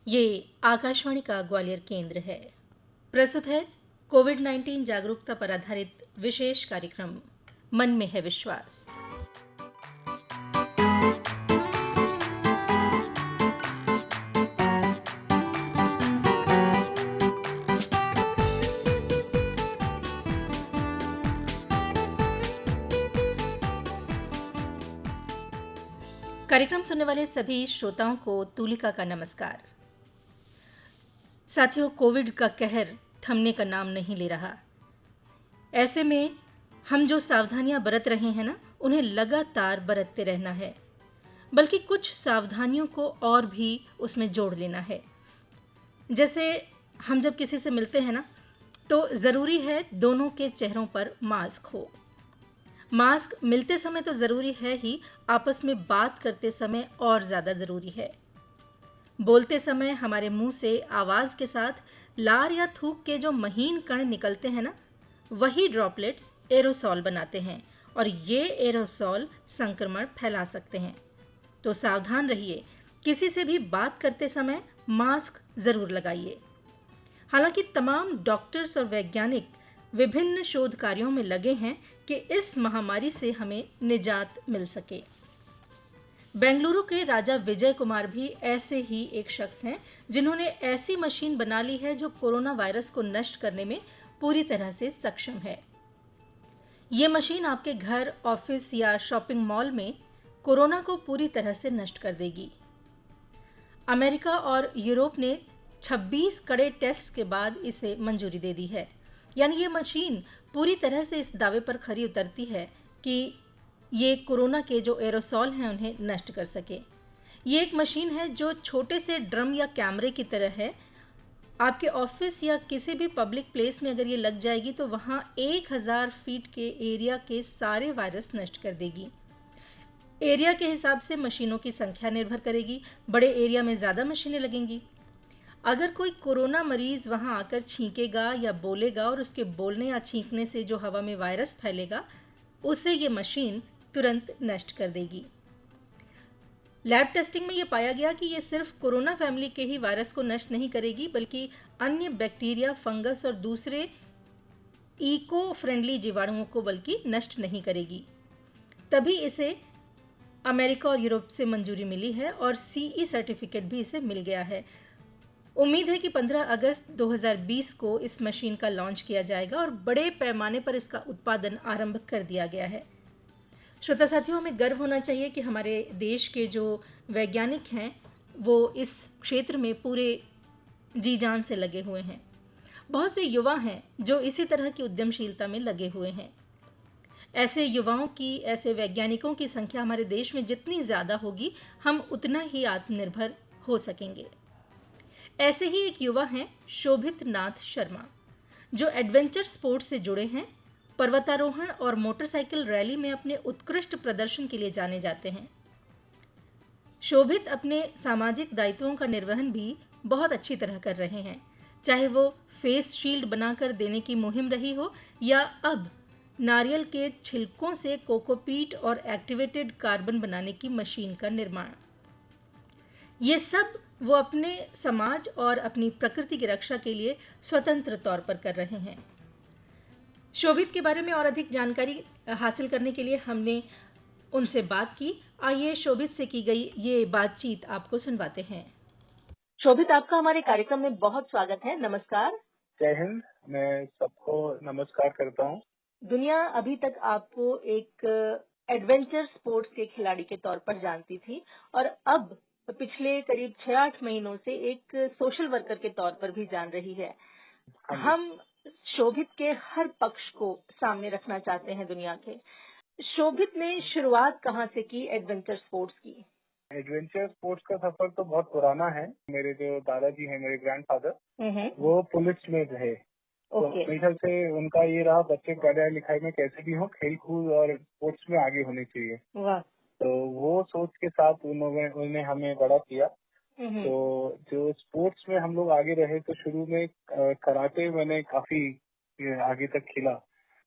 ये आकाशवाणी का ग्वालियर केंद्र है। प्रस्तुत है कोविड-19 जागरूकता पर आधारित विशेष कार्यक्रम मन में है विश्वास। कार्यक्रम सुनने वाले सभी श्रोताओं को तुलिका का नमस्कार। साथियों, कोविड का कहर थमने का नाम नहीं ले रहा। ऐसे में हम जो सावधानियां बरत रहे हैं ना, उन्हें लगातार बरतते रहना है। बल्कि कुछ सावधानियों को और भी उसमें जोड़ लेना है। जैसे हम जब किसी से मिलते हैं ना, तो ज़रूरी है दोनों के चेहरों पर मास्क हो। मास्क मिलते समय तो ज़रूरी है ही, आपस में बात करते समय और ज़्यादा ज़रूरी है। बोलते समय हमारे मुंह से आवाज़ के साथ लार या थूक के जो महीन कण निकलते हैं ना, वही ड्रॉपलेट्स एरोसॉल बनाते हैं और ये एरोसॉल संक्रमण फैला सकते हैं। तो सावधान रहिए, किसी से भी बात करते समय मास्क ज़रूर लगाइए। हालांकि तमाम डॉक्टर्स और वैज्ञानिक विभिन्न शोध कार्यों में लगे हैं कि इस महामारी से हमें निजात मिल सके। बेंगलुरु के राजा विजय कुमार भी ऐसे ही एक शख्स हैं जिन्होंने ऐसी मशीन बना ली है जो कोरोना वायरस को नष्ट करने में पूरी तरह से सक्षम है। ये मशीन आपके घर, ऑफिस या शॉपिंग मॉल में कोरोना को पूरी तरह से नष्ट कर देगी। अमेरिका और यूरोप ने 26 कड़े टेस्ट के बाद इसे मंजूरी दे दी है। यानी ये मशीन पूरी तरह से इस दावे पर खरी उतरती है कि ये कोरोना के जो एरोसॉल हैं उन्हें नष्ट कर सके। ये एक मशीन है जो छोटे से ड्रम या कैमरे की तरह है। आपके ऑफिस या किसी भी पब्लिक प्लेस में अगर ये लग जाएगी तो वहाँ 1000 फीट के एरिया के सारे वायरस नष्ट कर देगी। एरिया के हिसाब से मशीनों की संख्या निर्भर करेगी। बड़े एरिया में ज़्यादा मशीनें लगेंगी। अगर कोई कोरोना मरीज वहां आकर छींकेगा या बोलेगा और उसके बोलने या छींकने से जो हवा में वायरस फैलेगा, उसे ये मशीन तुरंत नष्ट कर देगी। लैब टेस्टिंग में ये पाया गया कि ये सिर्फ कोरोना फैमिली के ही वायरस को नष्ट नहीं करेगी, बल्कि अन्य बैक्टीरिया, फंगस और दूसरे इको फ्रेंडली जीवाणुओं को बल्कि नष्ट नहीं करेगी। तभी इसे अमेरिका और यूरोप से मंजूरी मिली है और सीई सर्टिफिकेट भी इसे मिल गया है। उम्मीद है कि 15 अगस्त 2020 को इस मशीन का लॉन्च किया जाएगा और बड़े पैमाने पर इसका उत्पादन आरंभ कर दिया गया है। श्रोता साथियों, हमें गर्व होना चाहिए कि हमारे देश के जो वैज्ञानिक हैं वो इस क्षेत्र में पूरे जी जान से लगे हुए हैं। बहुत से युवा हैं जो इसी तरह की उद्यमशीलता में लगे हुए हैं। ऐसे युवाओं की, ऐसे वैज्ञानिकों की संख्या हमारे देश में जितनी ज़्यादा होगी, हम उतना ही आत्मनिर्भर हो सकेंगे। ऐसे ही एक युवा हैं शोभित नाथ शर्मा, जो एडवेंचर स्पोर्ट्स से जुड़े हैं। पर्वतारोहण और मोटरसाइकिल रैली में अपने उत्कृष्ट प्रदर्शन के लिए जाने जाते हैं। शोभित अपने सामाजिक दायित्वों का निर्वहन भी बहुत अच्छी तरह कर रहे हैं, चाहे वो फेस शील्ड बनाकर देने की मुहिम रही हो या अब नारियल के छिलकों से कोकोपीट और एक्टिवेटेड कार्बन बनाने की मशीन का निर्माण। ये सब वो अपने समाज और अपनी प्रकृति की रक्षा के लिए स्वतंत्र तौर पर कर रहे हैं। शोभित के बारे में और अधिक जानकारी हासिल करने के लिए हमने उनसे बात की। आइए शोभित से की गई ये बातचीत आपको सुनवाते हैं। शोभित, आपका हमारे कार्यक्रम में बहुत स्वागत है। नमस्कार। जय हिंद। मैं सबको नमस्कार करता हूँ। दुनिया अभी तक आपको एक एडवेंचर स्पोर्ट्स के खिलाड़ी के तौर पर जानती थी और अब पिछले करीब 6-8 महीनों से एक सोशल वर्कर के तौर पर भी जान रही है। हम शोभित के हर पक्ष को सामने रखना चाहते हैं दुनिया के। शोभित ने शुरुआत कहाँ से की एडवेंचर स्पोर्ट्स की? एडवेंचर स्पोर्ट्स का सफर तो बहुत पुराना है। मेरे जो दादाजी हैं, मेरे ग्रैंडफादर, वो पुलिस में रहे। तो मेरे ख्याल से उनका ये रहा, बच्चे पढ़ाई लिखाई में कैसे भी हो, खेल कूद और स्पोर्ट्स में आगे होने चाहिए। वाह। तो वो सोच के साथ उन्होंने हमें बड़ा किया। तो जो स्पोर्ट्स में हम लोग आगे रहे, तो शुरू में कराटे मैंने काफी आगे तक खेला।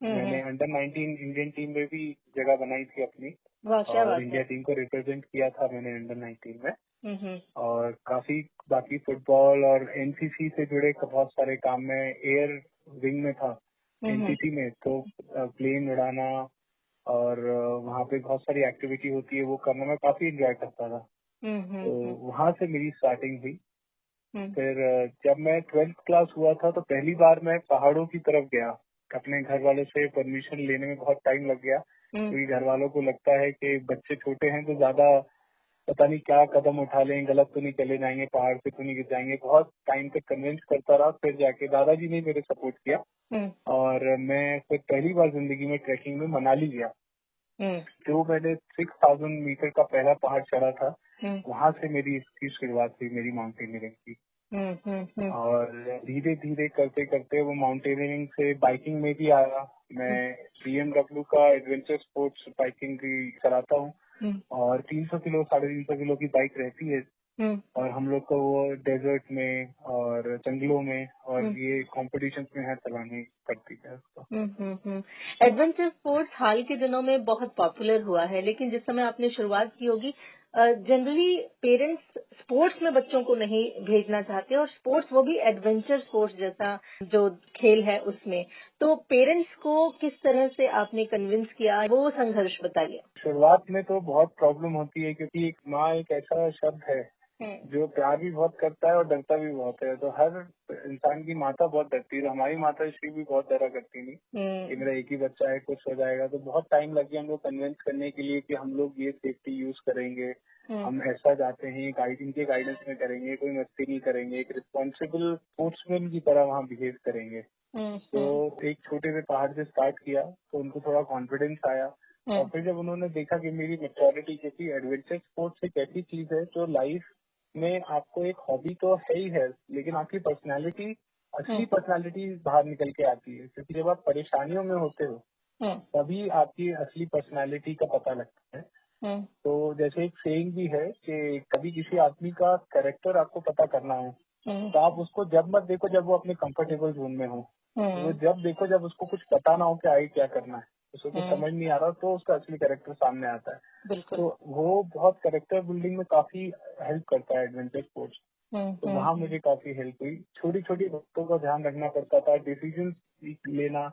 मैंने अंडर 19 इंडियन टीम में भी जगह बनाई थी अपनी। वाह, क्या बात और इंडिया टीम को रिप्रेजेंट किया था मैंने अंडर 19 में। और काफी बाकी फुटबॉल और एनसीसी से जुड़े बहुत सारे काम में एयर विंग में था एनसीसी में, तो प्लेन उड़ाना और वहाँ पे बहुत सारी एक्टिविटी होती है, वो करना मैं काफी एंजॉय करता था। तो वहाँ से मेरी स्टार्टिंग हुई। फिर जब मैं 12th क्लास हुआ था तो पहली बार मैं पहाड़ों की तरफ गया। अपने घर वालों से परमिशन लेने में बहुत टाइम लग गया, क्योंकि घर वालों को लगता है कि बच्चे छोटे हैं तो ज्यादा पता नहीं क्या कदम उठा लें, गलत तो नहीं चले जाएंगे, पहाड़ पे तो नहीं गिर जाएंगे। बहुत टाइम तक कन्विंस करता रहा, फिर जाके दादाजी ने मेरे सपोर्ट किया और मैं फिर पहली बार जिंदगी में ट्रैकिंग में मनाली गया। जो मैंने 6000 मीटर का पहला पहाड़ चढ़ा था, वहां से मेरी इसकी शुरुआत हुई, मेरी माउंटेनियरिंग की। और धीरे धीरे करते करते वो माउंटेनियरिंग से बाइकिंग में भी आया। मैं BMW का एडवेंचर स्पोर्ट्स बाइकिंग भी चलाता हूँ और 300 किलो 350 किलो की बाइक रहती है और हम लोग को वो डेजर्ट में और जंगलों में और ये कॉम्पिटिशन में है चलानी पड़ती है उसको। एडवेंचर स्पोर्ट्स हाल के दिनों में बहुत पॉपुलर हुआ है, लेकिन जिस समय आपने शुरुआत की होगी जनरली पेरेंट्स स्पोर्ट्स में बच्चों को नहीं भेजना चाहते, और स्पोर्ट्स वो भी एडवेंचर स्पोर्ट्स जैसा जो खेल है उसमें। तो पेरेंट्स को किस तरह से आपने कन्विंस किया, वो संघर्ष बताइए। शुरुआत में तो बहुत प्रॉब्लम होती है, क्योंकि एक माँ एक ऐसा शब्द है जो प्यार भी बहुत करता है और डरता भी बहुत है। तो हर इंसान की माता बहुत डरती है, तो हमारी माता श्री भी बहुत डरा करती थी कि मेरा एक ही बच्चा है, कुछ हो जाएगा। तो बहुत टाइम लग गया हमको कन्विंस करने के लिए कि हम लोग ये सेफ्टी यूज करेंगे, हम ऐसा जाते हैं इनके गाइडेंस में करेंगे, कोई मस्ती नहीं करेंगे, एक रिस्पॉन्सिबल स्पोर्ट्समैन की तरह वहाँ बिहेव करेंगे। तो एक छोटे से पहाड़ से स्टार्ट किया तो उनको थोड़ा कॉन्फिडेंस आया और फिर जब उन्होंने देखा कि मेरी मैच्योरिटी, क्योंकि एडवेंचर स्पोर्ट्स एक ऐसी चीज है जो लाइफ में आपको एक हॉबी तो है ही है, लेकिन आपकी पर्सनालिटी, असली पर्सनालिटी बाहर निकल के आती है। क्योंकि जब आप परेशानियों में होते हो तभी आपकी असली पर्सनालिटी का पता लगता है। तो जैसे एक सेइंग भी है कि कभी किसी आदमी का कैरेक्टर आपको पता करना है तो आप उसको जब मत देखो जब वो अपने कंफर्टेबल जोन में हो, वो जब देखो जब उसको कुछ पता ना हो कि आगे क्या करना है, उसको कुछ समझ नहीं आ रहा, तो उसका असली कैरेक्टर सामने आता है। तो वो बहुत कैरेक्टर बिल्डिंग में काफी हेल्प करता है एडवेंचर स्पोर्ट्स। तो वहाँ मुझे काफी हेल्प हुई। छोटी छोटी बातों का ध्यान रखना पड़ता था, डिसीजन लेना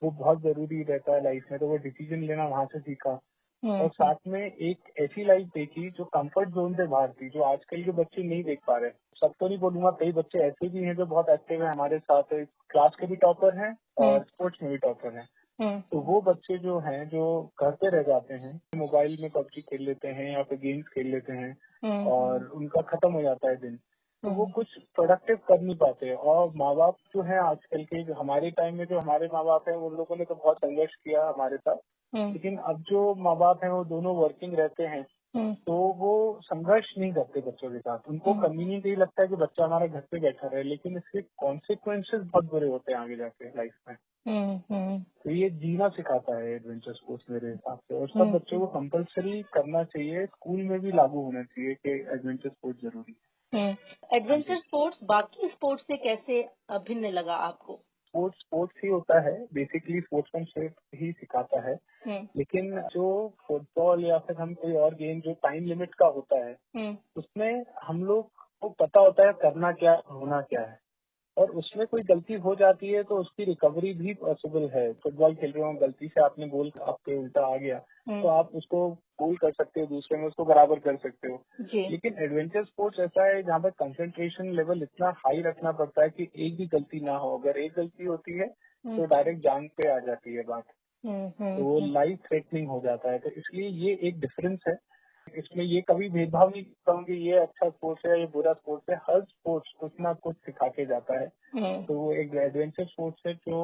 वो बहुत जरूरी रहता है लाइफ में, तो वो डिसीजन लेना वहाँ से सीखा। और साथ में एक ऐसी लाइफ देखी जो कंफर्ट जोन से बाहर थी, जो आजकल के बच्चे नहीं देख पा रहे। सब तो नहीं बोलूंगा, कई बच्चे ऐसे भी हैं जो बहुत एक्टिव हैं हमारे साथ, क्लास के भी टॉपर हैं और स्पोर्ट्स में भी टॉपर हैं। तो वो बच्चे जो हैं जो घर पे रह जाते हैं, मोबाइल में पबजी खेल लेते हैं या फिर गेम्स खेल लेते हैं और उनका खत्म हो जाता है दिन, तो वो कुछ प्रोडक्टिव कर नहीं पाते। और माँ बाप जो है आजकल के, जो हमारे टाइम में जो हमारे माँ बाप हैं उन लोगों ने तो बहुत संघर्ष किया हमारे साथ, लेकिन अब जो माँ बाप हैं वो दोनों वर्किंग रहते हैं, तो वो संघर्ष नहीं करते बच्चों के साथ। उनको कन्वीनियंट यही लगता है कि बच्चा हमारा घर पे बैठा रहे, लेकिन इसके कॉन्सिक्वेंसेस बहुत बुरे होते हैं आगे जाके लाइफ में। तो ये जीना सिखाता है एडवेंचर स्पोर्ट्स मेरे हिसाब से, और सब बच्चों को कंपलसरी करना चाहिए, स्कूल में भी लागू होना चाहिए कि एडवेंचर स्पोर्ट्स जरूरी है। एडवेंचर स्पोर्ट्स बाकी स्पोर्ट्स से कैसे भिन्न लगा आपको? स्पोर्ट्स ही होता है, बेसिकली स्पोर्ट्समैनशिप ही सिखाता है, लेकिन जो फुटबॉल या फिर हम कोई और गेम जो टाइम लिमिट का होता है उसमें हम लोग को पता होता है करना क्या, होना क्या है, और उसमें कोई गलती हो जाती है तो उसकी रिकवरी भी पॉसिबल है। फुटबॉल खेल रहे हो, गलती से आपने गोल आपके उल्टा आ गया तो आप उसको गोल कर सकते हो, दूसरे में उसको बराबर कर सकते हो। लेकिन एडवेंचर स्पोर्ट्स ऐसा है जहाँ पर कंसंट्रेशन लेवल इतना हाई रखना पड़ता है कि एक भी गलती ना हो। अगर एक गलती होती है तो डायरेक्ट जान पे आ जाती है बात, तो वो लाइफ थ्रेटनिंग हो जाता है। तो इसलिए ये एक डिफरेंस है। इसमें ये कभी भेदभाव नहीं करता हूँ कि ये अच्छा स्पोर्ट्स है ये बुरा स्पोर्ट्स है। हर स्पोर्ट्स कुछ ना कुछ सिखा के जाता है। तो वो एक एडवेंचर स्पोर्ट्स है जो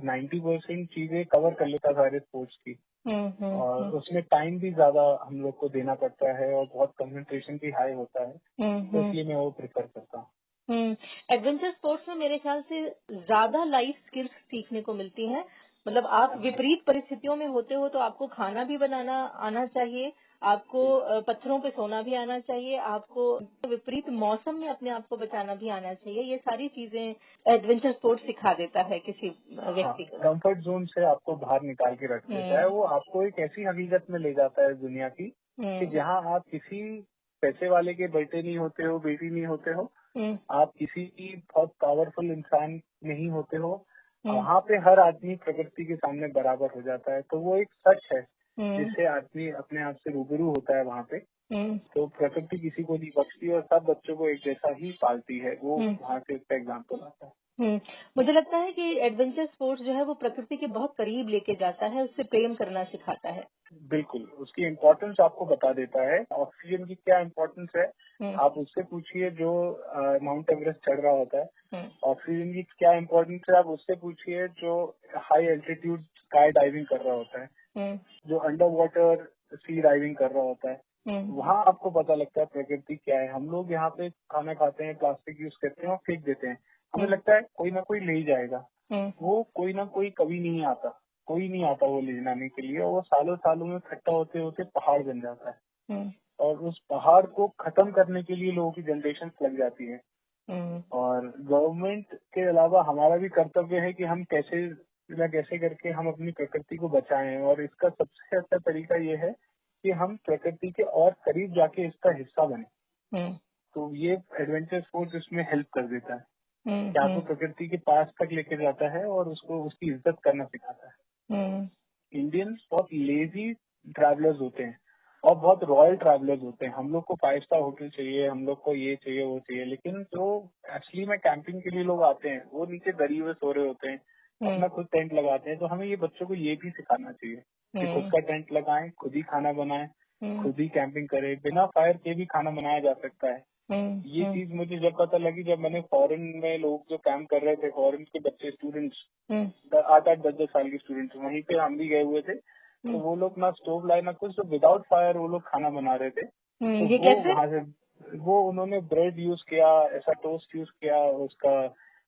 90% चीजें कवर कर लेता है सारे स्पोर्ट्स की, और उसमें टाइम भी ज्यादा हम लोग को देना पड़ता है और बहुत कंसंट्रेशन भी हाई होता है, तो इसलिए मैं वो प्रेफर करता हूँ। एडवेंचर स्पोर्ट्स में मेरे ख्याल से ज्यादा लाइफ स्किल्स सीखने को मिलती हैं। मतलब आप विपरीत परिस्थितियों में होते हो तो आपको खाना भी बनाना आना चाहिए, आपको पत्थरों पे सोना भी आना चाहिए, आपको विपरीत मौसम में अपने आप को बचाना भी आना चाहिए। ये सारी चीजें एडवेंचर स्पोर्ट्स सिखा देता है किसी व्यक्ति को। कंफर्ट जोन से आपको बाहर निकाल के रख देता है, वो आपको एक ऐसी हकीकत में ले जाता है दुनिया की कि जहाँ आप किसी पैसे वाले के बेटे नहीं होते हो, बेटी नहीं होते हो, आप किसी की बहुत पावरफुल इंसान नहीं होते हो, वहाँ पे हर आदमी प्रकृति के सामने बराबर हो जाता है। तो वो एक सच है जिससे आदमी अपने आप से रूबरू होता है वहाँ पे। तो प्रकृति किसी को नहीं बख्शती और सब बच्चों को एक जैसा ही पालती है। वो वहाँ से इसका एग्जाम्पल आता है। मुझे लगता है कि एडवेंचर स्पोर्ट्स जो है वो प्रकृति के बहुत करीब लेके जाता है, उससे प्रेम करना सिखाता है। बिल्कुल, उसकी इम्पोर्टेंस आपको बता देता है। ऑक्सीजन की क्या इम्पोर्टेंस है, आप उससे पूछिए जो माउंट एवरेस्ट चढ़ रहा होता है। ऑक्सीजन की क्या इम्पोर्टेंस है, आप उससे पूछिए जो हाई एल्टीट्यूड स्काई डाइविंग कर रहा होता है, जो अंडर वाटर सी डाइविंग कर रहा होता है। वहाँ आपको पता लगता है प्रकृति क्या है। हम लोग यहाँ पे खाना खाते हैं, प्लास्टिक यूज करते हैं और फेंक देते हैं। हमें लगता है कोई ना कोई ले ही जाएगा। वो कोई ना कोई कभी नहीं आता, कोई नहीं आता वो ले जाने के लिए, और वो सालों सालों में इकट्ठा होते होते पहाड़ बन जाता है। और उस पहाड़ को खत्म करने के लिए लोगों की जनरेशन लग जाती है। और गवर्नमेंट के अलावा हमारा भी कर्तव्य है कि हम कैसे न कैसे करके हम अपनी प्रकृति को बचाएं। और इसका सबसे अच्छा तरीका ये है कि हम प्रकृति के और करीब जाके इसका हिस्सा बने। तो ये एडवेंचर स्पोर्ट्स इसमें हेल्प कर देता है कि आपको प्रकृति के पास तक लेके जाता है और उसको उसकी इज्जत करना सिखाता है। इंडियंस बहुत लेजी ट्रैवलर्स होते हैं और बहुत रॉयल ट्रैवलर्स होते हैं। हम लोग को 5 स्टार होटल चाहिए, हम लोग को ये चाहिए वो चाहिए, लेकिन जो एक्चुअली में कैंपिंग के लिए लोग आते हैं वो नीचे दरी हुए सो रहे होते हैं, अपना खुद टेंट लगाते हैं। तो हमें ये बच्चों को ये भी सिखाना चाहिए कि खुद का टेंट लगाएं, खुद ही खाना बनाएं, खुद ही कैंपिंग करें। बिना फायर के भी खाना बनाया जा सकता है। ये चीज मुझे जब पता लगी, जब मैंने फॉरेन में लोग जो काम कर रहे थे, फॉरेन के बच्चे स्टूडेंट्स 8-8, 10-10 साल के स्टूडेंट्स, वहीं पे हम भी गए हुए थे। तो वो लोग ना स्टोव लाए ना कुछ, तो विदाउट फायर वो लोग खाना बना रहे थे। तो ये वो कैसे? वहाँ से वो उन्होंने ब्रेड यूज किया, ऐसा टोस्ट यूज किया, उसका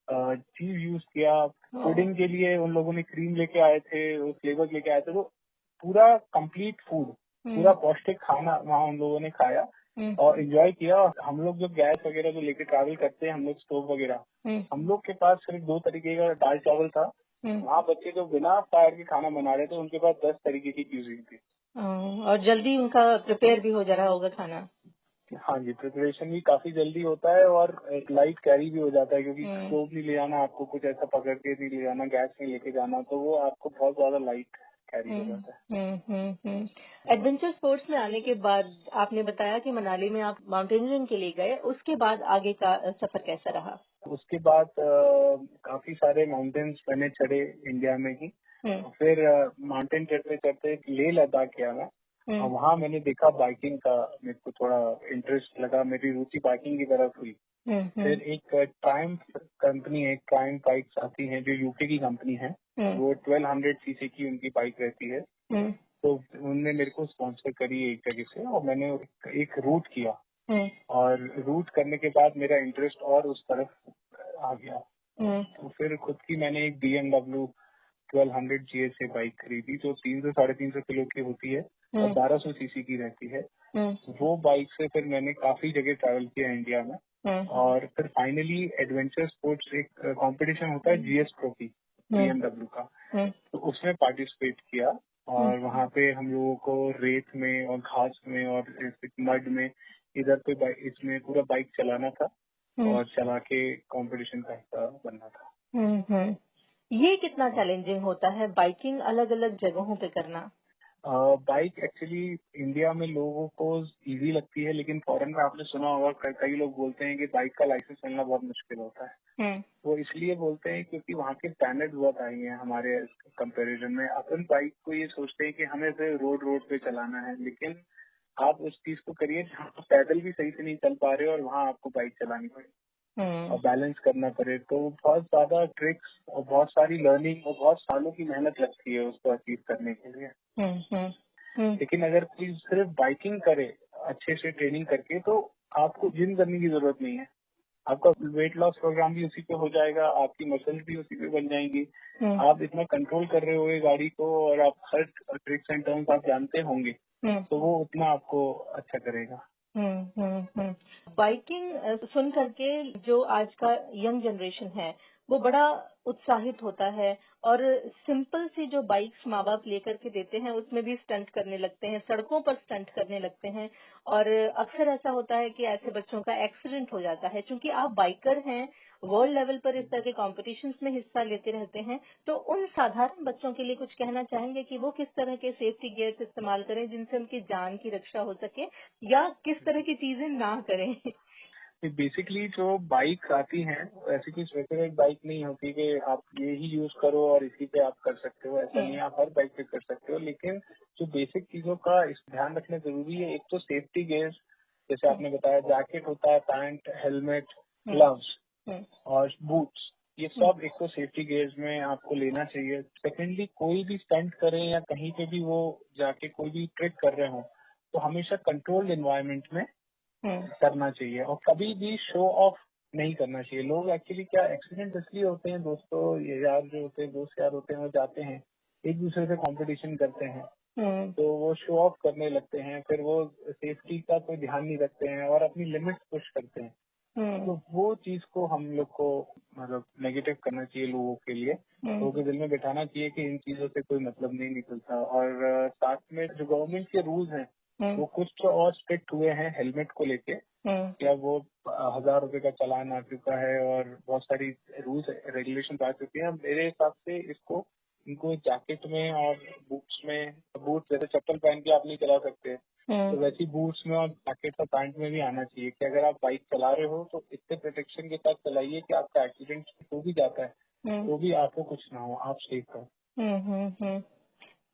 चीज यूज किया। पुडिंग के लिए उन लोगों ने क्रीम लेके आए थे, वो फ्लेवर लेके आए थे। तो पूरा कंप्लीट फूड, पूरा पौष्टिक खाना वहाँ उन लोगों ने खाया और एंजॉय किया। हम लोग जो गैस वगैरह जो लेके ट्रैवल करते हैं, हम लोग स्टोव वगैरह, हम लोग के पास सिर्फ 2 तरीके का दाल चावल था। वहाँ बच्चे जो बिना फायर के खाना बना रहे थे, उनके पास 10 तरीके की क्यूजीन थी। और जल्दी उनका प्रिपेयर भी हो जा रहा होगा खाना। हाँ जी, प्रिपरेशन भी काफी जल्दी होता है और एक लाइट कैरी भी हो जाता है, क्योंकि स्टोव नहीं ले जाना आपको, कुछ ऐसा पकड़ के नहीं ले जाना, गैस नहीं लेके जाना, तो वो आपको बहुत ज्यादा लाइट कैरी हो जाता है। एडवेंचर स्पोर्ट्स में आने के बाद आपने बताया कि मनाली में आप माउंटेनियरिंग के लिए गए, उसके बाद आगे का सफर कैसा रहा? उसके बाद काफी सारे माउंटेन्स मैंने चढ़े इंडिया में ही। फिर माउंटेन चढ़ते चढ़ते लेह लद्दाख गया मैं, और वहाँ मैंने देखा बाइकिंग का, मेरे को थोड़ा इंटरेस्ट लगा, मेरी रुचि बाइकिंग की तरफ हुई। फिर एक ट्रायम्फ कंपनी है, ट्रायम्फ बाइक्स आती हैं जो यूके की कंपनी है, वो 1200 सीसी की उनकी बाइक रहती है। तो उनने मेरे को स्पॉन्सर करी एक जगह से, और मैंने एक रूट किया, और रूट करने के बाद मेरा इंटरेस्ट और उस तरफ आ गया। तो फिर खुद की मैंने एक BMW 1200 GSA बाइक खरीदी, जो 300-350 किलो की होती है और 1200 सीसी की रहती है। वो बाइक से फिर मैंने काफी जगह ट्रैवल किया इंडिया में। और फिर फाइनली एडवेंचर स्पोर्ट्स एक कंपटीशन होता है GS Pro की, BMW का, तो उसमें पार्टिसिपेट किया। और वहाँ पे हम लोगों को रेत में और घास में और मड में इधर पे इसमें पूरा बाइक चलाना था और चला के कंपटीशन का हिस्सा बनना था। ये कितना चैलेंजिंग होता है बाइकिंग अलग अलग जगहों पे करना? बाइक एक्चुअली इंडिया में लोगों को इजी लगती है, लेकिन फॉरेन में आपने सुना होगा कई लोग बोलते हैं कि बाइक का लाइसेंस मिलना बहुत मुश्किल होता है। वो इसलिए बोलते हैं क्योंकि वहाँ के स्टैंडर्ड बहुत हाई हैं हमारे कंपैरिजन में। अपन बाइक को ये सोचते हैं कि हमें सिर्फ रोड पे चलाना है, लेकिन आप उस चीज को करिए जहाँ पैदल भी सही से नहीं चल पा रहे और वहाँ आपको बाइक चलानी पड़े और बैलेंस करना पड़े। तो बहुत ज्यादा ट्रिक्स और बहुत सारी लर्निंग और बहुत सालों की मेहनत लगती है उसको अचीव करने के लिए। लेकिन अगर कोई सिर्फ बाइकिंग करे अच्छे से ट्रेनिंग करके, तो आपको जिम करने की जरूरत नहीं है। आपका वेट लॉस प्रोग्राम भी उसी पे हो जाएगा, आपकी मसल्स भी उसी पे बन जाएंगी। आप इतना कंट्रोल कर रहे होंगे गाड़ी को और आप हर ट्रिक्स एंड टर्न्स आप जानते होंगे, तो वो उतना आपको अच्छा करेगा। बाइकिंग सुन करके जो आज का यंग जनरेशन है वो बड़ा उत्साहित होता है और सिंपल सी जो बाइक्स माँ बाप लेकर के देते हैं उसमें भी स्टंट करने लगते हैं, सड़कों पर स्टंट करने लगते हैं और अक्सर ऐसा होता है कि ऐसे बच्चों का एक्सीडेंट हो जाता है। चूंकि आप बाइकर हैं, वर्ल्ड लेवल पर इस तरह के कॉम्पिटिशन्स में हिस्सा लेते रहते हैं, तो उन साधारण बच्चों के लिए कुछ कहना चाहेंगे कि वो किस तरह के सेफ्टी गियर्स इस्तेमाल करें जिनसे उनकी जान की रक्षा हो सके, या किस तरह की चीजें ना करें? बेसिकली जो बाइक आती हैं ऐसी कोई स्पेसिफिक बाइक नहीं होती कि आप ये ही यूज करो और इसी पे आप कर सकते हो, ऐसा नहीं है, आप हर बाइक पे कर सकते हो। लेकिन जो बेसिक चीजों का इस ध्यान रखना जरूरी है, एक तो सेफ्टी गियर्स, जैसे आपने बताया जैकेट होता है, पैंट, हेलमेट, ग्लव्स और बूट्स, ये सब एक तो सेफ्टी गियर्स में आपको लेना चाहिए। सेकेंडली, कोई भी स्टंट करें या कहीं पे भी वो जाके कोई भी ट्रिक कर रहे हो तो हमेशा कंट्रोल्ड एनवायरनमेंट में करना चाहिए और कभी भी शो ऑफ नहीं करना चाहिए। लोग एक्चुअली क्या एक्सीडेंट इसलिए होते हैं, दोस्तों ये यार जो होते हैं, दोस्त यार होते हैं, वो जाते हैं एक दूसरे से कंपटीशन करते हैं, तो वो शो ऑफ करने लगते हैं, फिर वो सेफ्टी का कोई ध्यान नहीं रखते हैं और अपनी लिमिट पुश करते हैं। तो वो चीज को हम लोग को मतलब नेगेटिव करना चाहिए लोगों के लिए, लोगों के दिल में बिठाना चाहिए कि इन चीजों से कोई मतलब नहीं निकलता। और साथ में जो गवर्नमेंट के रूल्स हैं वो कुछ तो और स्ट्रिक्ट हुए हैं हेलमेट को लेके, या वो 1,000 रुपए का चालान आ चुका है और बहुत सारी रूल्स रेगुलेशन आ चुके हैं। मेरे हिसाब से इसको इनको जैकेट में और बूट्स में, बूट जैसे चप्पल पहन के आप नहीं चला सकते, तो वैसी बूट्स में और जैकेट और पैंट में भी आना चाहिए कि अगर आप बाइक चला रहे हो तो इतने प्रोटेक्शन के साथ चलाइए कि आपका एक्सीडेंट हो भी जाता है तो भी आपको कुछ ना हो, आप सेफ हो।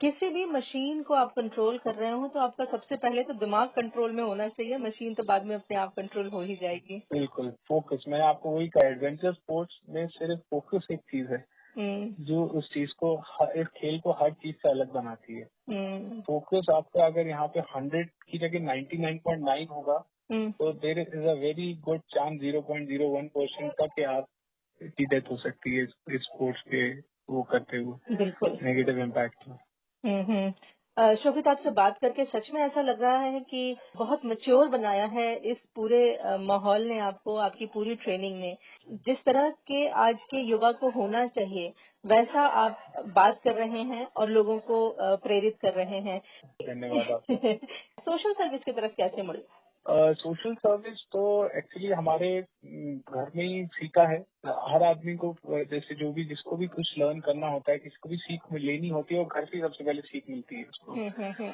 किसी भी मशीन को आप कंट्रोल कर रहे हो तो आपका सबसे पहले तो दिमाग कंट्रोल में होना चाहिए, मशीन तो बाद में अपने आप कंट्रोल हो ही जाएगी। बिल्कुल, फोकस, मैं आपको वही कहा, एडवेंचर स्पोर्ट्स में सिर्फ फोकस एक चीज है जो उस चीज को, इस खेल को हर चीज से अलग बनाती है। फोकस आपका अगर यहाँ पे 100 की जगह 99.9 होगा तो there is a very good chance 0.01% का कि आप की डेथ हो सकती है इस स्पोर्ट्स के वो करते हुए, बिल्कुल नेगेटिव इम्पैक्ट। शोभित, आपसे बात करके सच में ऐसा लग रहा है कि बहुत मैच्योर बनाया है इस पूरे माहौल ने आपको, आपकी पूरी ट्रेनिंग ने। जिस तरह के आज के युवा को होना चाहिए वैसा आप बात कर रहे हैं और लोगों को प्रेरित कर रहे हैं। धन्यवाद आपका। सोशल सर्विस की तरफ कैसे मुड़े? सोशल सर्विस तो एक्चुअली हमारे घर में ही सीखा है। हर आदमी को जैसे जो भी जिसको भी कुछ लर्न करना होता है, किसको भी सीख लेनी होती है और घर से सबसे पहले सीख मिलती है उसको।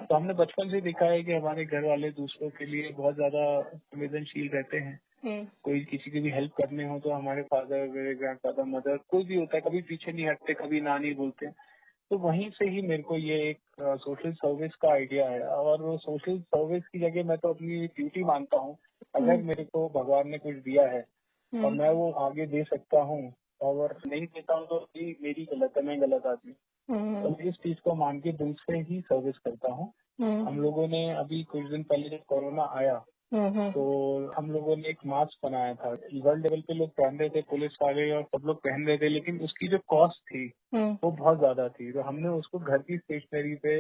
तो हमने बचपन से देखा है कि हमारे घर वाले दूसरों के लिए बहुत ज्यादा संवेदनशील रहते हैं। कोई किसी की भी हेल्प करने हो तो हमारे फादर, मेरे ग्रैंडफादर, मदर, कोई भी होता है, कभी पीछे नहीं हटते, कभी ना नहीं बोलते। तो वहीं से ही मेरे को ये एक सोशल सर्विस का आइडिया है और वो सोशल सर्विस की जगह मैं तो अपनी ड्यूटी मानता हूँ। अगर मेरे को भगवान ने कुछ दिया है और मैं वो आगे दे सकता हूँ और नहीं देता हूँ तो ये मेरी गलत है, मैं गलत आदमी। तो मैं इस चीज को मान के दिल से ही सर्विस करता हूँ। हम लोगों ने अभी कुछ दिन पहले जब कोरोना आया तो हम लोगों ने एक मास्क बनाया था। वर्ल्ड लेवल पे लोग पहन रहे थे, पुलिस वाले और सब लोग पहन रहे थे, लेकिन उसकी जो कॉस्ट थी वो बहुत ज्यादा थी। तो हमने उसको घर की स्टेशनरी पे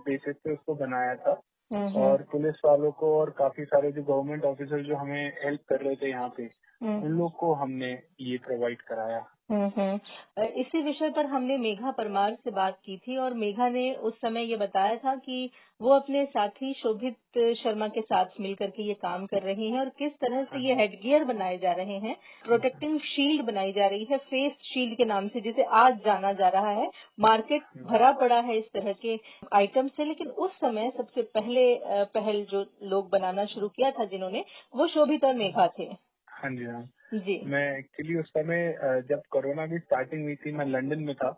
बेसिस पे उसको बनाया था और पुलिस वालों को और काफी सारे जो गवर्नमेंट ऑफिसर जो हमें हेल्प कर रहे थे यहाँ पे, उन लोग को हमने ये प्रोवाइड कराया। इसी विषय पर हमने मेघा परमार से बात की थी और मेघा ने उस समय ये बताया था कि वो अपने साथी शोभित शर्मा के साथ मिलकर के ये काम कर रही हैं और किस तरह से ये हेडगियर बनाए जा रहे हैं, प्रोटेक्टिंग शील्ड बनाई जा रही है, फेस शील्ड के नाम से जिसे आज जाना जा रहा है। मार्केट भरा पड़ा है इस तरह के आइटम से, लेकिन उस समय सबसे पहल जो लोग बनाना शुरू किया था जिन्होंने, वो शोभित और मेघा थे। हाँ जी, हाँ जी। मैं एक्चुअली उस समय जब कोरोना की स्टार्टिंग हुई थी मैं लंदन में था।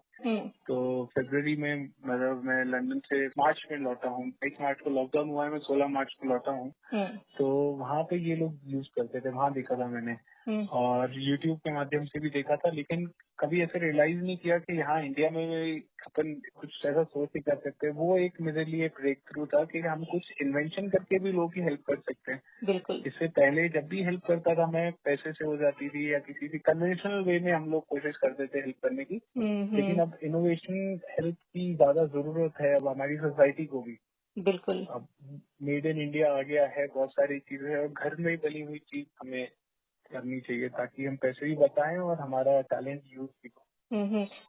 तो फरवरी में मतलब मैं लंदन से मार्च में लौटा हूँ। 22 मार्च को लॉकडाउन हुआ है, मैं 16 मार्च को लौटा हूँ। तो वहाँ पे ये लोग यूज करते थे, वहाँ देखा था मैंने और यूट्यूब के माध्यम से भी देखा था, लेकिन कभी ऐसे रियलाइज नहीं किया कि यहाँ इंडिया में अपन कुछ ऐसा सोच ही कर सकते हैं। वो एक मेरे लिए ब्रेक थ्रू था कि हम कुछ इन्वेंशन करके भी लोगों की हेल्प कर सकते हैं। बिल्कुल। इससे पहले जब भी हेल्प करता था मैं पैसे से हो जाती थी या किसी भी कन्वेंशनल वे में हम लोग कोशिश करते थे हेल्प करने की, लेकिन अब इनोवेशन हेल्प की ज्यादा जरूरत है अब हमारी सोसाइटी को भी। बिल्कुल। अब मेड इन इंडिया आ गया है, बहुत सारी चीजें और घर में बनी हुई चीज हमें करनी चाहिए ताकि हम पैसे भी बचाएं और हमारा टैलेंट यूज भी हो।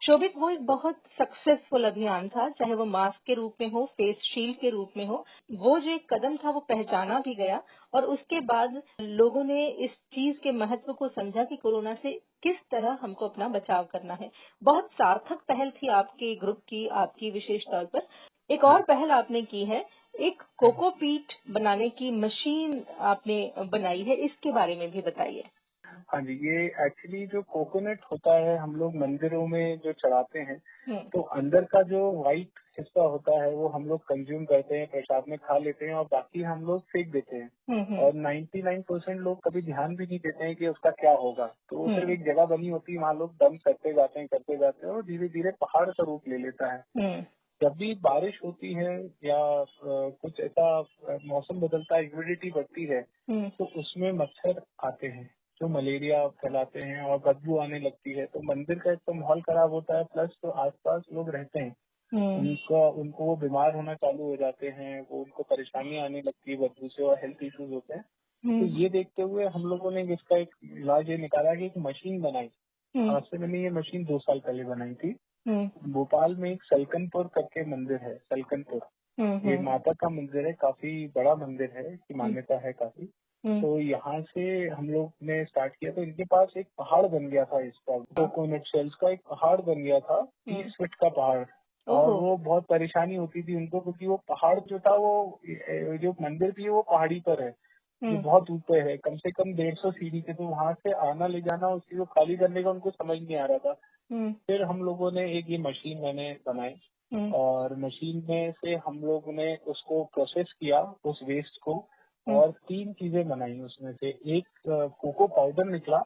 शोभित, वो एक बहुत सक्सेसफुल अभियान था, चाहे वो मास्क के रूप में हो, फेस शील्ड के रूप में हो। वो जो एक कदम था वो पहचाना भी गया और उसके बाद लोगों ने इस चीज के महत्व को समझा कि कोरोना से किस तरह हमको अपना बचाव करना है। बहुत सार्थक पहल थी आपके ग्रुप की, आपकी विशेष तौर पर। एक और पहल आपने की है, एक कोकोपीट बनाने की मशीन आपने बनाई है, इसके बारे में भी बताइए। हाँ जी, ये एक्चुअली जो कोकोनट होता है हम लोग मंदिरों में जो चढ़ाते हैं, तो अंदर का जो व्हाइट हिस्सा होता है वो हम लोग कंज्यूम करते हैं, प्रसाद में खा लेते हैं और बाकी हम लोग फेंक देते हैं। और 99% लोग कभी ध्यान भी नहीं देते हैं कि उसका क्या होगा। तो सिर्फ एक जगह बनी होती है, वहाँ लोग दम करते जाते हैं और धीरे धीरे पहाड़ का रूप ले लेता है। जब भी बारिश होती है या कुछ ऐसा मौसम बदलता है, ह्यूमिडिटी बढ़ती है, तो उसमें मच्छर आते हैं जो मलेरिया फैलाते हैं और बदबू आने लगती है। तो मंदिर का एक तो माहौल खराब होता है, प्लस जो आसपास लोग रहते हैं उनको वो बीमार होना चालू हो जाते हैं, वो उनको परेशानी आने लगती है बदबू से और हेल्थ इश्यूज होते हैं। तो ये देखते हुए हम लोगों ने इसका एक इलाज ये निकाला कि एक मशीन बनाई। आज से मैंने ये मशीन 2 साल पहले बनाई थी। भोपाल में एक सलकनपुर करके मंदिर है, सलकनपुर। ये माता का मंदिर है, काफी बड़ा मंदिर है, की मान्यता है काफी। तो यहाँ से हम लोग ने स्टार्ट किया, तो इनके पास एक पहाड़ बन गया था, इसका कोकोनट शेल्स का एक पहाड़ बन गया था, 30 फीट का पहाड़। और वो बहुत परेशानी होती थी उनको, क्योंकि वो पहाड़ जो था वो जो मंदिर थी वो पहाड़ी पर है, जो बहुत ऊपर है, कम से कम 150 सीढ़ी के। तो वहाँ से आना ले जाना, उसी को खाली करने का उनको समझ नहीं आ रहा था। फिर हम लोगों ने एक ये मशीन मैंने बनाई और मशीन में से हम लोगों ने उसको प्रोसेस किया, उस वेस्ट को, और 3 चीजें बनाई उसमें से। एक कोको पाउडर निकला।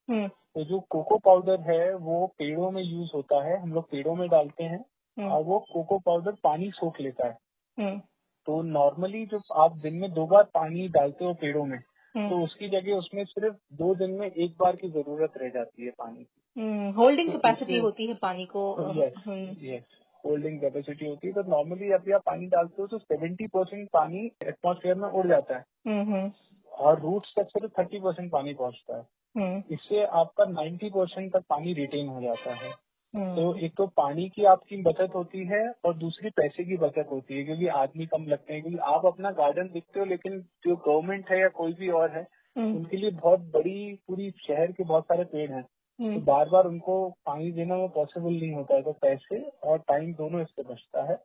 तो जो कोको पाउडर है वो पेड़ों में यूज होता है, हम लोग पेड़ों में डालते हैं और वो कोको पाउडर पानी सोख लेता है। तो नॉर्मली जो आप दिन में 2 बार पानी डालते हो पेड़ों में, तो उसकी जगह उसमें सिर्फ 2 दिन में 1 बार की जरूरत रह जाती है पानी की। होल्डिंग कैपेसिटी होती है पानी को। यस, होल्डिंग कैपेसिटी होती है। तो नॉर्मली जब आप पानी डालते हो तो 70% पानी एटमॉस्फेयर में उड़ जाता है और रूट्स तक सिर्फ 30% पानी पहुंचता है। इससे आपका 90% तक पानी रिटेन हो जाता है। तो एक तो पानी की आपकी बचत होती है और दूसरी पैसे की बचत होती है, क्योंकि आदमी कम लगते हैं। क्योंकि आप अपना गार्डन दिखते हो, लेकिन जो गवर्नमेंट है या कोई भी और है, उनके लिए बहुत बड़ी पूरी शहर के बहुत सारे पेड़ हैं, तो बार बार उनको पानी देना वो पॉसिबल नहीं होता है। तो पैसे और टाइम दोनों इससे बचता है।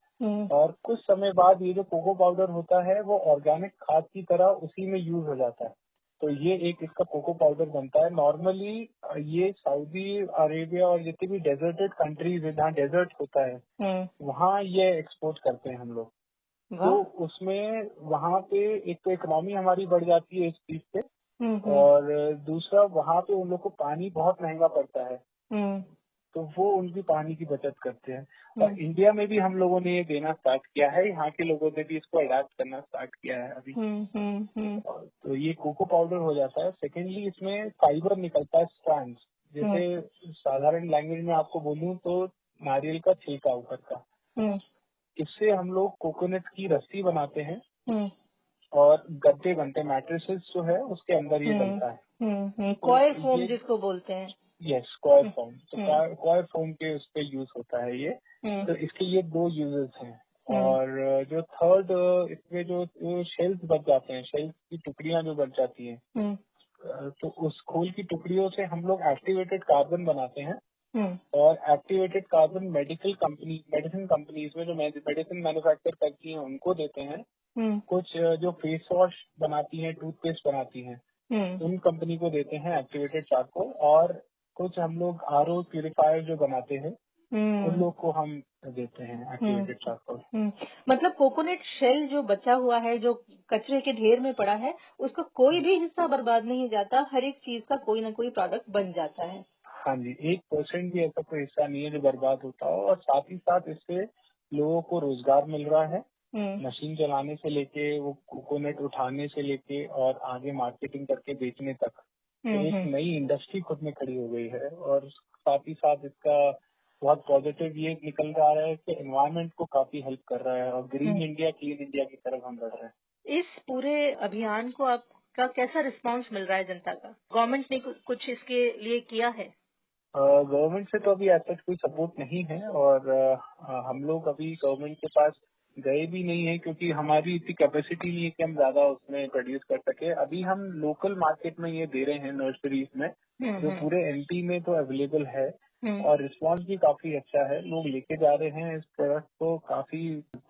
और कुछ समय बाद ये जो कोको पाउडर होता है वो ऑर्गेनिक खाद की तरह उसी में यूज हो जाता है। तो ये एक इसका कोको पाउडर बनता है। नॉर्मली ये सऊदी अरेबिया और जितनी भी डेजर्टेड कंट्रीज है जहाँ डेजर्ट होता है, वहाँ ये एक्सपोर्ट करते हैं हम लोग। तो उसमें वहाँ पे एक तो इकोनॉमी हमारी बढ़ जाती है इस चीज से, और दूसरा वहाँ पे उन लोग को पानी बहुत महंगा पड़ता है, तो वो उनकी पानी की बचत करते हैं। और इंडिया में भी हम लोगों ने ये देना स्टार्ट किया है, यहाँ के लोगों ने भी इसको अडैप्ट करना स्टार्ट किया है अभी। तो ये कोको पाउडर हो जाता है। सेकेंडली इसमें फाइबर निकलता है, स्ट्रैंड्स। जैसे साधारण लैंग्वेज में आपको बोलूँ तो नारियल का छिलका ऊपर का, इससे हम लोग कोकोनट की रस्सी बनाते हैं और गद्दे बनते हैं, मैट्रेसेस जो है उसके अंदर ये बनता है। कॉयल फोम जिसको बोलते हैं। Yes, coir foam. तो कॉयर फोम के उस पे यूज होता है ये। तो इसके ये 2 यूजेस हैं। और जो थर्ड, इसमें जो शेल्स बच जाते हैं, शेल्स की टुकड़ियां जो बच जाती हैं, तो उस खोल की टुकड़ियों से हम लोग एक्टिवेटेड कार्बन बनाते हैं। और एक्टिवेटेड कार्बन मेडिसिन कंपनीज में जो मेडिसिन मैन्युफैक्चर करती हैं उनको देते हैं। कुछ जो फेस वॉश बनाती हैं, टूथपेस्ट बनाती हैं, उन कंपनी को देते हैं एक्टिवेटेड चारकोल। और कुछ हम लोग आरओ प्यूरिफायर जो बनाते हैं, उन लोग को हम देते हैं एक्टिवेटेड चारकोल। मतलब कोकोनट शेल जो बचा हुआ है, जो कचरे के ढेर में पड़ा है, उसका कोई भी हिस्सा बर्बाद नहीं जाता, हर एक चीज का कोई ना कोई प्रोडक्ट बन जाता है। हाँ जी, 1% भी ऐसा कोई हिस्सा नहीं है जो बर्बाद होता हो। और साथ ही साथ इससे लोगों को रोजगार मिल रहा है, मशीन चलाने से लेके, वो कोकोनट उठाने से लेके और आगे मार्केटिंग करके बेचने तक। तो एक नई इंडस्ट्री खुद में खड़ी हो गई है। और साथ ही साथ इसका बहुत पॉजिटिव ये निकल रहा है कि एनवायरनमेंट को काफी हेल्प कर रहा है और ग्रीन इंडिया, क्लीन इंडिया की तरफ हम बढ़ रहे हैं। इस पूरे अभियान को आप का कैसा रिस्पांस मिल रहा है जनता का? गवर्नमेंट ने कुछ इसके लिए किया है? गवर्नमेंट से तो अभी ऐसा कोई सपोर्ट नहीं है और हम लोग अभी गवर्नमेंट के पास गए भी नहीं है क्योंकि हमारी इतनी कैपेसिटी नहीं है कि हम ज्यादा उसमें प्रोड्यूस कर सके। अभी हम लोकल मार्केट में ये दे रहे हैं नर्सरीज में, जो पूरे एमपी में तो अवेलेबल है और रिस्पांस भी काफी अच्छा है। लोग लेके जा रहे हैं, इस प्रोडक्ट को काफी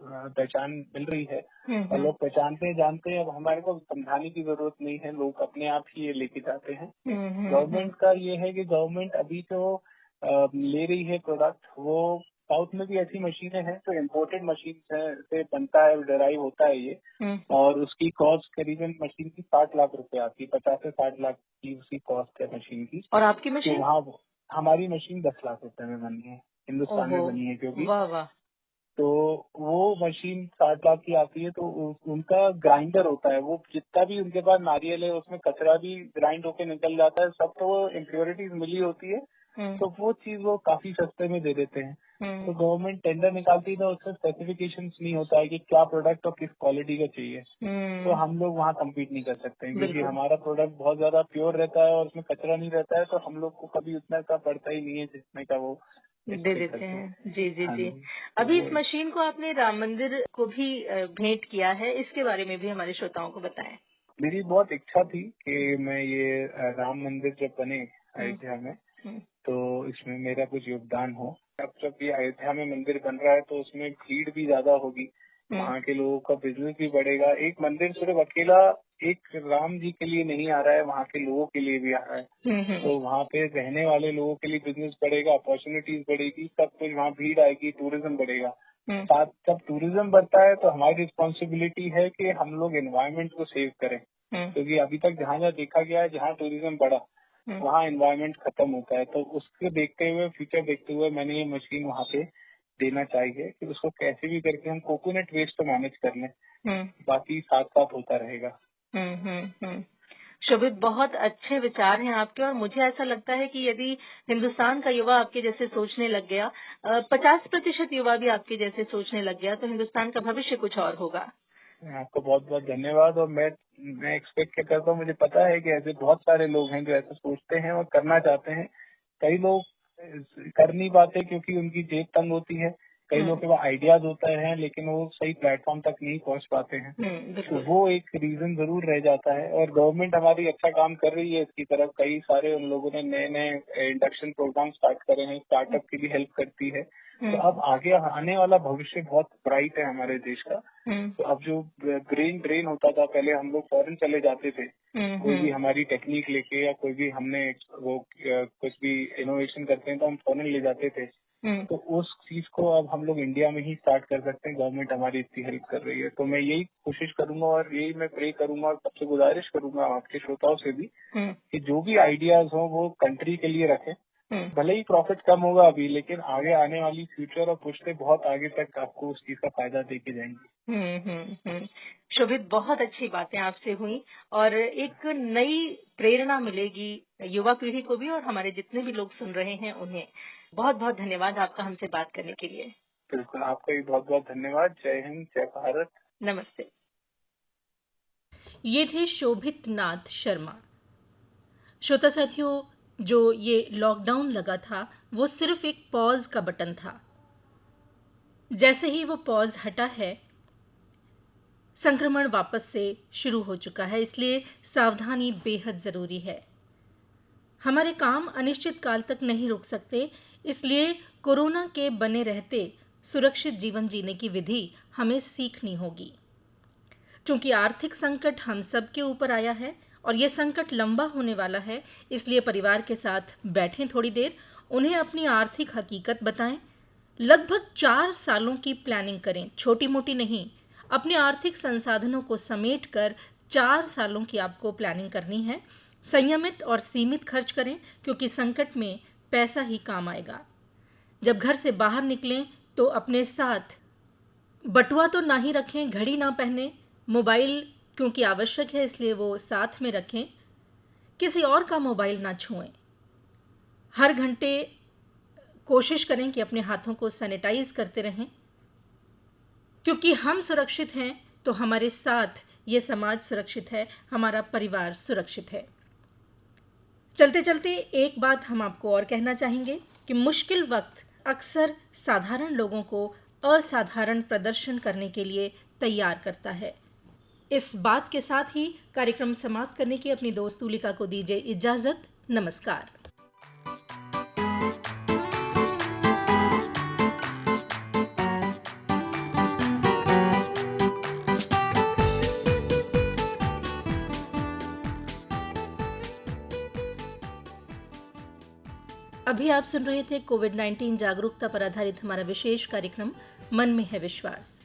पहचान मिल रही है और लोग पहचानते हैं, जानते हैं। अब हमारे को समझाने की जरूरत नहीं है, लोग अपने आप ही ये लेके जाते हैं। गवर्नमेंट का ये है कि गवर्नमेंट अभी जो ले रही है प्रोडक्ट, वो साउथ में भी ऐसी मशीनें हैं जो इम्पोर्टेड मशीन से बनता है, डिराइव होता है ये, और उसकी कॉस्ट करीबन मशीन की 60 लाख रुपए आती है, 50 से 60 लाख की उसकी कॉस्ट है मशीन की। और आपकी मशीन? वहाँ हमारी मशीन 10 लाख रुपए में बनी है, हिंदुस्तान में बनी है क्योंकि। वाह वाह। तो वो मशीन 60 लाख की आती है। तो उनका ग्राइंडर होता है, वो जितना भी उनके पास नारियल है उसमें कचरा भी ग्राइंड होके निकल जाता है, सब तो वो इम्प्योरिटीज मिली होती है, तो वो चीज वो काफी सस्ते में दे देते हैं। तो गवर्नमेंट टेंडर निकालती है तो उसमें स्पेसिफिकेशंस नहीं होता है कि क्या प्रोडक्ट और किस क्वालिटी का चाहिए, तो हम लोग वहाँ कम्पीट नहीं कर सकते हैं क्योंकि हमारा प्रोडक्ट बहुत ज्यादा प्योर रहता है और उसमें कचरा नहीं रहता है, तो हम लोग को कभी उतना का पड़ता ही नहीं है जितने का वो दे देते हैं। जी जी जी। अभी इस मशीन को आपने राम मंदिर को भी भेंट किया है, इसके बारे में भी हमारे श्रोताओं को बताएं। मेरी बहुत इच्छा थी कि मैं ये राम मंदिर जब बने अयोध्या में तो इसमें मेरा कुछ योगदान हो। अब जब ये अयोध्या में मंदिर बन रहा है तो उसमें भीड़ भी ज्यादा होगी, वहाँ के लोगों का बिजनेस भी बढ़ेगा। एक मंदिर सिर्फ अकेला एक राम जी के लिए नहीं आ रहा है, वहाँ के लोगों के लिए भी आ रहा है। तो वहाँ पे रहने वाले लोगों के लिए बिजनेस बढ़ेगा, अपॉर्चुनिटीज बढ़ेगी, सब कुछ, वहाँ भीड़ आएगी, टूरिज्म बढ़ेगा। साथ जब टूरिज्म बढ़ता है तो हमारी रिस्पॉन्सिबिलिटी है कि हम लोग एनवायरनमेंट को सेव करें, क्योंकि अभी तक जहाँ जहाँ देखा गया है, जहाँ टूरिज्म बढ़ा वहाँ एनवायरनमेंट खत्म होता है। तो उसको देखते हुए, फ्यूचर देखते हुए मैंने ये मशीन वहाँ पे देना चाहिए कि उसको कैसे भी करके हम कोकोनट वेस्ट तो मैनेज कर लें, बाकी साथ साथ होता रहेगा। शोभित, बहुत अच्छे विचार हैं आपके, और मुझे ऐसा लगता है कि यदि हिंदुस्तान का युवा आपके जैसे सोचने लग गया, 50% युवा भी आपके जैसे सोचने लग गया, तो हिंदुस्तान का भविष्य कुछ और होगा। आपको बहुत बहुत धन्यवाद। और मैं एक्सपेक्ट करता हूँ, मुझे पता है कि ऐसे बहुत सारे लोग हैं जो ऐसा सोचते हैं और करना चाहते हैं। कई लोग कर नहीं पाते क्योंकि उनकी जेब तंग होती है, कई लोगों के पास आइडियाज होते हैं लेकिन वो सही प्लेटफॉर्म तक नहीं पहुंच पाते हैं, तो वो एक रीजन जरूर रह जाता है। और गवर्नमेंट हमारी अच्छा काम कर रही है इसकी तरफ। कई सारे उन लोगों ने नए नए इंडक्शन प्रोग्राम स्टार्ट करे हैं, स्टार्टअप की भी हेल्प करती है। तो अब आगे आने वाला भविष्य बहुत ब्राइट है हमारे देश का। तो अब जो ब्रेन ड्रेन होता था, पहले हम लोग फॉरेन चले जाते थे, कोई भी हमारी टेक्निक लेके या कोई भी हमने वो कुछ भी इनोवेशन करते हैं तो हम फॉरेन ले जाते थे। तो उस चीज को अब हम लोग इंडिया में ही स्टार्ट कर सकते हैं। गवर्नमेंट हमारी इतनी हेल्प कर रही है, तो मैं यही कोशिश करूंगा और यही मैं प्रे करूंगा और सबसे गुजारिश करूंगा आपके श्रोताओं से भी कि जो भी आइडियाज हो वो कंट्री के लिए रखें। भले ही प्रॉफिट कम होगा अभी, लेकिन आगे आने वाली फ्यूचर और पुश्ते बहुत आगे तक आपको उस चीज का फायदा देके जाएंगे। शोभित, बहुत अच्छी बातें आपसे हुई और एक नई प्रेरणा मिलेगी युवा पीढ़ी को भी, और हमारे जितने भी लोग सुन रहे हैं उन्हें। बहुत बहुत धन्यवाद आपका हमसे बात करने के लिए। बिल्कुल, आपका भी बहुत बहुत धन्यवाद। जय हिंद, जय भारत। नमस्ते। ये थे शोभित नाथ शर्मा। श्रोता साथियों, जो ये लॉकडाउन लगा था वो सिर्फ एक पॉज का बटन था। जैसे ही वो पॉज हटा है, संक्रमण वापस से शुरू हो चुका है, इसलिए सावधानी बेहद ज़रूरी है। हमारे काम अनिश्चित काल तक नहीं रुक सकते, इसलिए कोरोना के बने रहते सुरक्षित जीवन जीने की विधि हमें सीखनी होगी। क्योंकि आर्थिक संकट हम सब के ऊपर आया है और ये संकट लंबा होने वाला है, इसलिए परिवार के साथ बैठें थोड़ी देर, उन्हें अपनी आर्थिक हकीकत बताएं। लगभग 4 सालों की प्लानिंग करें, छोटी मोटी नहीं। अपने आर्थिक संसाधनों को समेट कर 4 सालों की आपको प्लानिंग करनी है। संयमित और सीमित खर्च करें, क्योंकि संकट में पैसा ही काम आएगा। जब घर से बाहर निकलें तो अपने साथ बटुआ तो ना ही रखें, घड़ी ना पहने, मोबाइल क्योंकि आवश्यक है इसलिए वो साथ में रखें, किसी और का मोबाइल ना छुएं। हर घंटे कोशिश करें कि अपने हाथों को सैनिटाइज करते रहें, क्योंकि हम सुरक्षित हैं तो हमारे साथ ये समाज सुरक्षित है, हमारा परिवार सुरक्षित है। चलते चलते एक बात हम आपको और कहना चाहेंगे कि मुश्किल वक्त अक्सर साधारण लोगों को असाधारण प्रदर्शन करने के लिए तैयार करता है। इस बात के साथ ही कार्यक्रम समाप्त करने की अपनी दोस्त तुलिका को दीजिए इजाजत। नमस्कार। अभी आप सुन रहे थे कोविड-19 जागरूकता पर आधारित हमारा विशेष कार्यक्रम मन में है विश्वास।